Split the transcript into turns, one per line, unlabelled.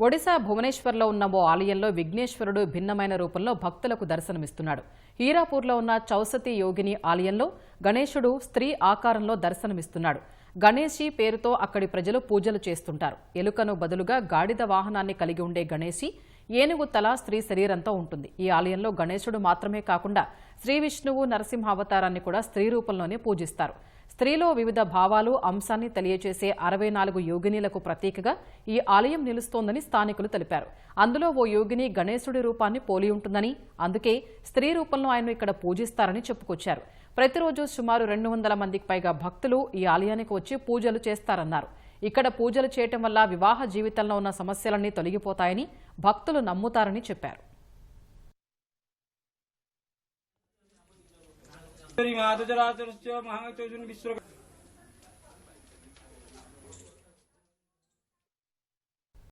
ఒడిశా భువనేశ్వర్లో ఉన్న ఓ ఆలయంలో విఘ్నేశ్వరుడు భిన్నమైన రూపంలో భక్తులకు దర్శనమిస్తున్నాడు. హీరాపూర్లో ఉన్న చౌసతి యోగిని ఆలయంలో గణేశుడు స్త్రీ ఆకారంలో దర్శనమిస్తున్నాడు. గణేశి పేరుతో అక్కడి ప్రజలు పూజలు చేస్తుంటారు. ఎలుకను బదులుగా గాడిద వాహనాన్ని కలిగి ఉండే గణేశి ఏనుగు తల స్త్రీ శరీరంతో ఉంటుంది. ఈ ఆలయంలో గణేశుడు మాత్రమే కాకుండా శ్రీ విష్ణువు నరసింహ అవతారాన్ని కూడా స్త్రీ రూపంలోనే పూజిస్తారు. స్త్రీలో వివిధ భావాలు అంశాన్ని తెలియజేసే 64 యోగినీలకు ప్రతీకగా ఈ ఆలయం నిలుస్తోందని స్థానికులు తెలిపారు. అందులో ఓ యోగిని గణేశుడి రూపాన్ని పోలి ఉంటుందని, అందుకే స్త్రీ రూపంలో ఆయన్ను ఇక్కడ పూజిస్తారని చెప్పుకొచ్చారు. ప్రతిరోజు సుమారు 200 మందికి పైగా భక్తులు ఈ ఆలయానికి వచ్చి పూజలు చేస్తారన్నారు. ఇక్కడ పూజలు చేయటం వల్ల వివాహ జీవితంలో ఉన్న సమస్యలన్నీ తొలగిపోతాయని భక్తులు నమ్ముతారని చెప్పారు.
महादजराचरस्य महाचर्जुन विश्व